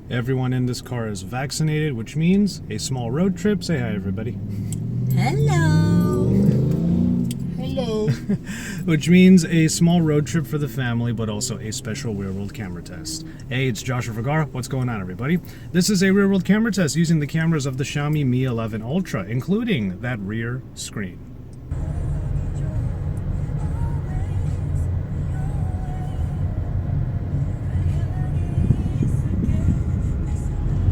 Everyone in this car is vaccinated, which means a small road trip. Say hi, everybody. Hello. Hello. Which means a small road trip for the family, but also a special real-world camera test. Hey, it's Joshua Vergara. What's going on, everybody? This is a real-world camera test using the cameras of the Xiaomi Mi 11 Ultra, including that rear screen.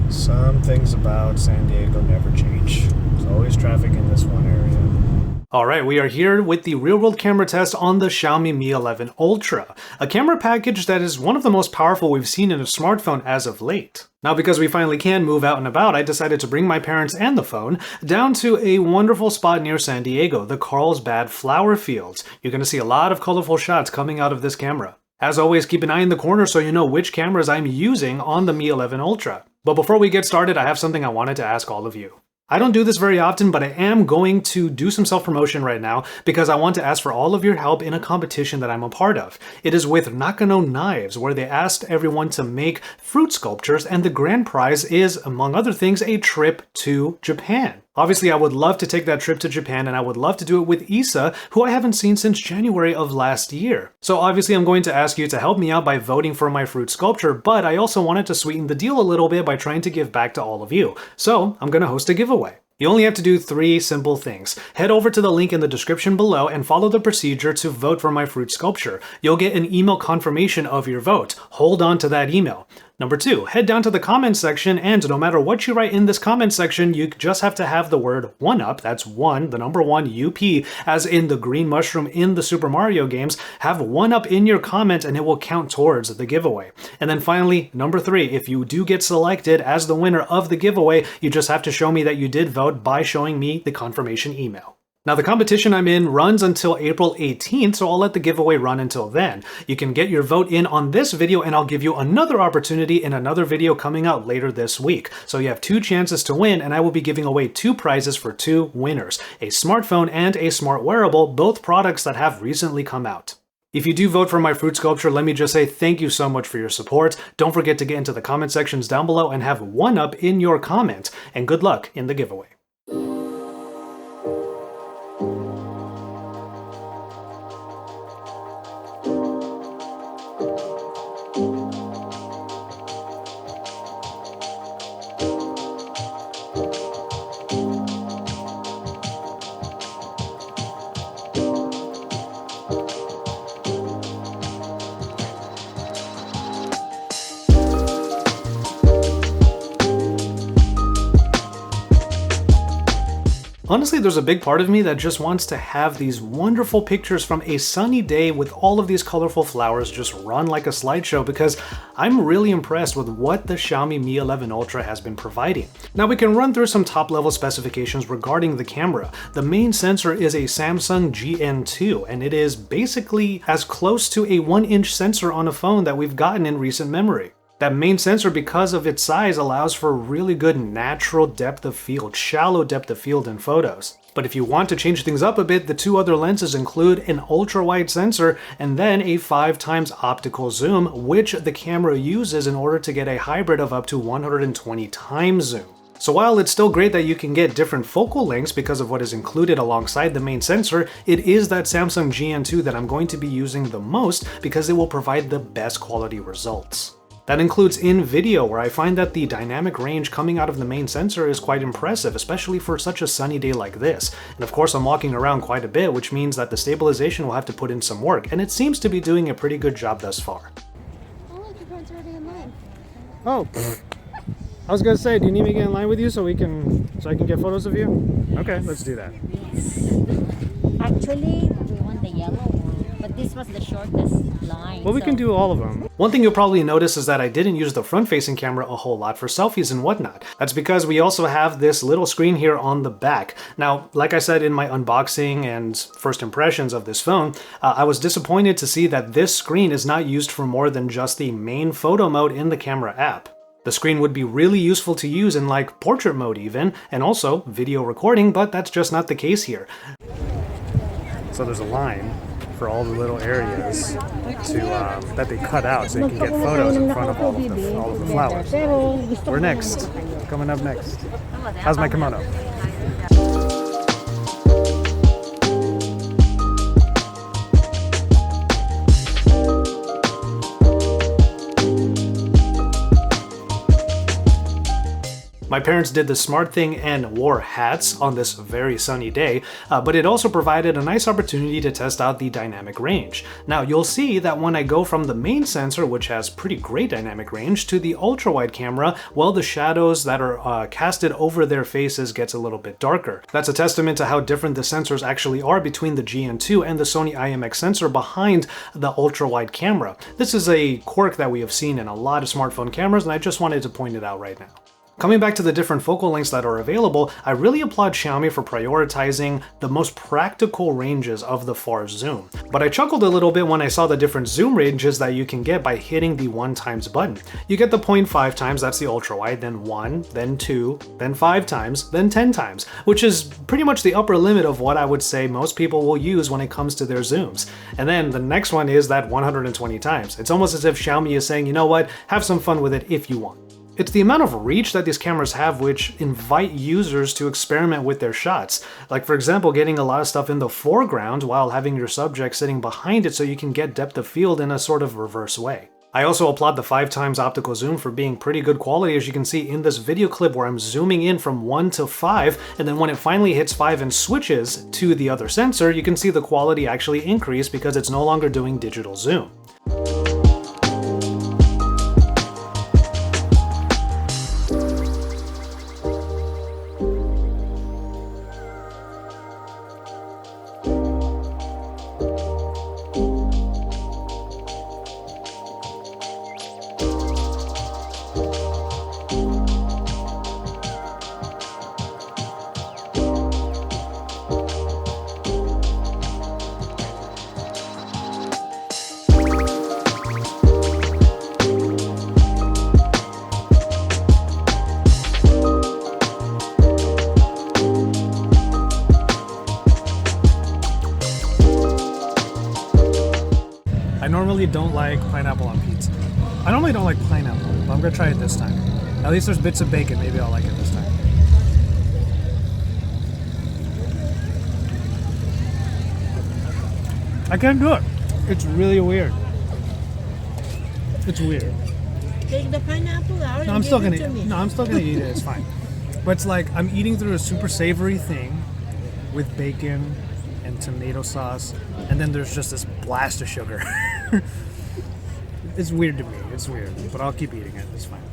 Some things about San Diego never change. There's always traffic in this one area. Alright, we are here with the real-world camera test on the Xiaomi Mi 11 Ultra, a camera package that is one of the most powerful we've seen in a smartphone as of late. Now, because we finally can move out and about, I decided to bring my parents and the phone down to a wonderful spot near San Diego, the Carlsbad Flower Fields. You're going to see a lot of colorful shots coming out of this camera. As always, keep an eye in the corner so you know which cameras I'm using on the Mi 11 Ultra. But before we get started, I have something I wanted to ask all of you. I don't do this very often, but I am going to do some self-promotion right now because I want to ask for all of your help in a competition that I'm a part of. It is with Nakano Knives, where they asked everyone to make fruit sculptures, and the grand prize is, among other things, a trip to Japan. Obviously, I would love to take that trip to Japan, and I would love to do it with Isa, who I haven't seen since January of last year. So obviously, I'm going to ask you to help me out by voting for my fruit sculpture, but I also wanted to sweeten the deal a little bit by trying to give back to all of you. So I'm going to host a giveaway. You only have to do 3 simple things. Head over to the link in the description below and follow the procedure to vote for my fruit sculpture. You'll get an email confirmation of your vote. Hold on to that email. Number 2, head down to the comments section, and no matter what you write in this comment section, you just have to have the word 1UP, that's 1, the number 1, UP, as in the green mushroom in the Super Mario games. Have 1UP in your comment and it will count towards the giveaway. And then finally, number 3, if you do get selected as the winner of the giveaway, you just have to show me that you did vote by showing me the confirmation email. Now, the competition I'm in runs until April 18th, so I'll let the giveaway run until then. You can get your vote in on this video, and I'll give you another opportunity in another video coming out later this week. So you have 2 chances to win, and I will be giving away 2 prizes for 2 winners, a smartphone and a smart wearable, both products that have recently come out. If you do vote for my fruit sculpture, let me just say thank you so much for your support. Don't forget to get into the comment sections down below and have 1UP in your comment, and good luck in the giveaway. Honestly, there's a big part of me that just wants to have these wonderful pictures from a sunny day with all of these colorful flowers just run like a slideshow, because I'm really impressed with what the Xiaomi Mi 11 Ultra has been providing. Now, we can run through some top-level specifications regarding the camera. The main sensor is a Samsung GN2, and it is basically as close to a 1-inch sensor on a phone that we've gotten in recent memory. That main sensor, because of its size, allows for really good natural depth of field, shallow depth of field in photos. But if you want to change things up a bit, the 2 other lenses include an ultra-wide sensor and then a 5x optical zoom, which the camera uses in order to get a hybrid of up to 120x zoom. So while it's still great that you can get different focal lengths because of what is included alongside the main sensor, it is that Samsung GN2 that I'm going to be using the most because it will provide the best quality results. That includes in video, where I find that the dynamic range coming out of the main sensor is quite impressive, especially for such a sunny day like this. And of course, I'm walking around quite a bit, which means that the stabilization will have to put in some work, and it seems to be doing a pretty good job thus far. Oh, look, your parents are already in line. Oh, I was gonna say, do you need me to get in line with you so I can get photos of you? Okay, let's do that. Actually, we want the yellow one, but this was the shortest line. Well, we can do all of them. One thing you'll probably notice is that I didn't use the front-facing camera a whole lot for selfies and whatnot. That's because we also have this little screen here on the back. Now, like I said in my unboxing and first impressions of this phone, I was disappointed to see that this screen is not used for more than just the main photo mode in the camera app. The screen would be really useful to use in like portrait mode even, and also video recording, but that's just not the case here. So there's a line. for all the little areas to that they cut out so you can get photos in front of all of the flowers. We're next. Coming up next. How's my kimono? My parents did the smart thing and wore hats on this very sunny day, but it also provided a nice opportunity to test out the dynamic range. Now you'll see that when I go from the main sensor, which has pretty great dynamic range, to the ultra-wide camera, well, the shadows that are casted over their faces gets a little bit darker. That's a testament to how different the sensors actually are between the GN2 and the Sony IMX sensor behind the ultra-wide camera. This is a quirk that we have seen in a lot of smartphone cameras, and I just wanted to point it out right now. Coming back to the different focal lengths that are available, I really applaud Xiaomi for prioritizing the most practical ranges of the far zoom. But I chuckled a little bit when I saw the different zoom ranges that you can get by hitting the 1x button. You get the 0.5 times, that's the ultra wide, then 1, then 2, then 5 times, then 10 times, which is pretty much the upper limit of what I would say most people will use when it comes to their zooms. And then the next one is that 120 times. It's almost as if Xiaomi is saying, you know what, have some fun with it if you want. It's the amount of reach that these cameras have which invite users to experiment with their shots. Like for example, getting a lot of stuff in the foreground while having your subject sitting behind it so you can get depth of field in a sort of reverse way. I also applaud the 5x optical zoom for being pretty good quality, as you can see in this video clip where I'm zooming in from 1 to 5, and then when it finally hits 5 and switches to the other sensor, you can see the quality actually increase because it's no longer doing digital zoom. I normally don't like pineapple on pizza. I normally don't like pineapple, but I'm gonna try it this time. At least there's bits of bacon, maybe I'll like it this time. I can't do it. It's really weird. It's weird. Take the pineapple out. No, I'm still gonna eat it, it's fine. But it's like I'm eating through a super savory thing with bacon and tomato sauce, and then there's just this blast of sugar. It's weird to me, it's weird, but I'll keep eating it, it's fine.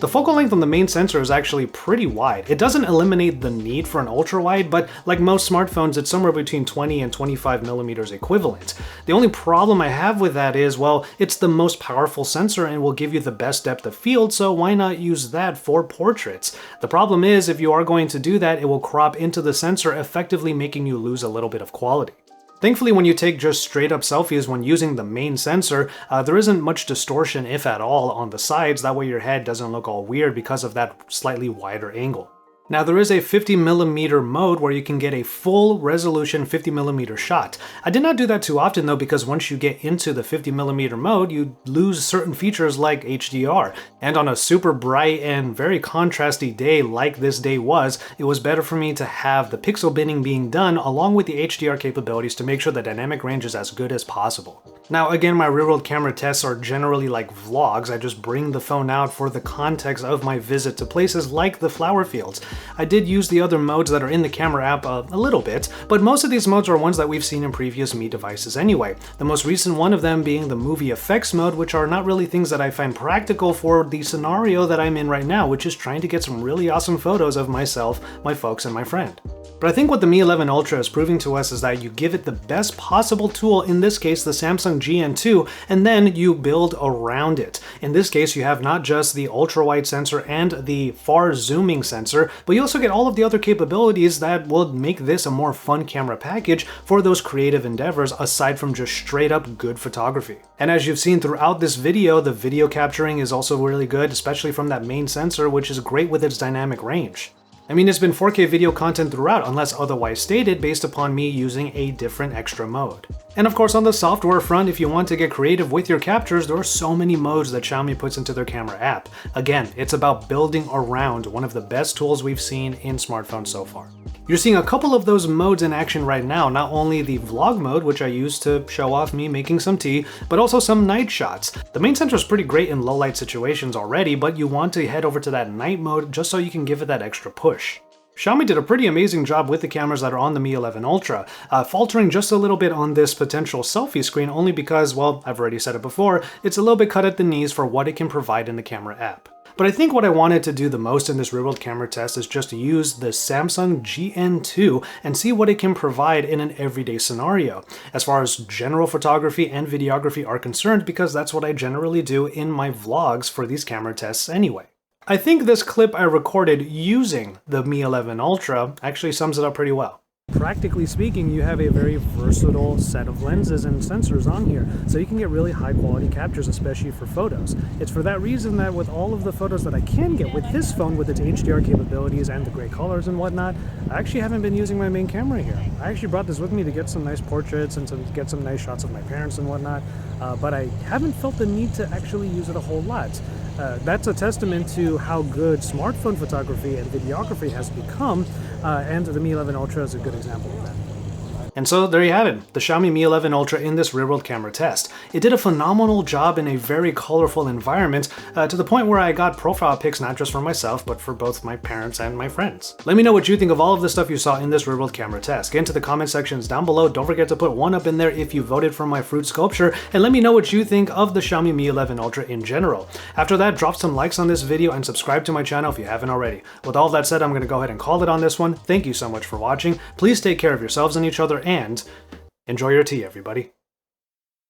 The focal length on the main sensor is actually pretty wide. It doesn't eliminate the need for an ultra wide, but like most smartphones, it's somewhere between 20 and 25 millimeters equivalent. The only problem I have with that is, well, it's the most powerful sensor and will give you the best depth of field, so why not use that for portraits? The problem is, if you are going to do that, it will crop into the sensor, effectively making you lose a little bit of quality. Thankfully, when you take just straight up selfies when using the main sensor, there isn't much distortion, if at all, on the sides. That way your head doesn't look all weird because of that slightly wider angle. Now there is a 50mm mode where you can get a full resolution 50mm shot. I did not do that too often though, because once you get into the 50mm mode, you lose certain features like HDR. And on a super bright and very contrasty day like this day was, it was better for me to have the pixel binning being done along with the HDR capabilities to make sure the dynamic range is as good as possible. Now again, my real-world camera tests are generally like vlogs. I just bring the phone out for the context of my visit to places like the flower fields. I did use the other modes that are in the camera app a little bit, but most of these modes are ones that we've seen in previous Mi devices anyway. The most recent one of them being the movie effects mode, which are not really things that I find practical for the scenario that I'm in right now, which is trying to get some really awesome photos of myself, my folks, and my friend. But I think what the Mi 11 Ultra is proving to us is that you give it the best possible tool, in this case the Samsung GN2, and then you build around it. In this case, you have not just the ultra-wide sensor and the far zooming sensor, but you also get all of the other capabilities that will make this a more fun camera package for those creative endeavors aside from just straight up good photography. And as you've seen throughout this video, the video capturing is also really good, especially from that main sensor, which is great with its dynamic range. I mean, it's been 4K video content throughout unless otherwise stated based upon me using a different extra mode. And of course on the software front, if you want to get creative with your captures, there are so many modes that Xiaomi puts into their camera app. Again, it's about building around one of the best tools we've seen in smartphones so far. You're seeing a couple of those modes in action right now, not only the vlog mode, which I use to show off me making some tea, but also some night shots. The main sensor is pretty great in low light situations already, but you want to head over to that night mode just so you can give it that extra push. Xiaomi did a pretty amazing job with the cameras that are on the Mi 11 Ultra, faltering just a little bit on this potential selfie screen only because, well, I've already said it before, it's a little bit cut at the knees for what it can provide in the camera app. But I think what I wanted to do the most in this real-world camera test is just to use the Samsung GN2 and see what it can provide in an everyday scenario, as far as general photography and videography are concerned, because that's what I generally do in my vlogs for these camera tests anyway. I think this clip I recorded using the Mi 11 Ultra actually sums it up pretty well. Practically speaking, you have a very versatile set of lenses and sensors on here, so you can get really high quality captures, especially for photos. It's for that reason that with all of the photos that I can get with this phone with its HDR capabilities and the great colors and whatnot, I actually haven't been using my main camera here. I actually brought this with me to get some nice portraits and to get some nice shots of my parents and whatnot, but I haven't felt the need to actually use it a whole lot. That's a testament to how good smartphone photography and videography has become, and the Mi 11 Ultra is a good example of that. And so there you have it, the Xiaomi Mi 11 Ultra in this real-world camera test. It did a phenomenal job in a very colorful environment, to the point where I got profile pics not just for myself, but for both my parents and my friends. Let me know what you think of all of the stuff you saw in this real-world camera test. Get into the comment sections down below. Don't forget to put one up in there if you voted for my fruit sculpture, and let me know what you think of the Xiaomi Mi 11 Ultra in general. After that, drop some likes on this video and subscribe to my channel if you haven't already. With all that said, I'm going to go ahead and call it on this one. Thank you so much for watching. Please take care of yourselves and each other, and enjoy your tea, everybody.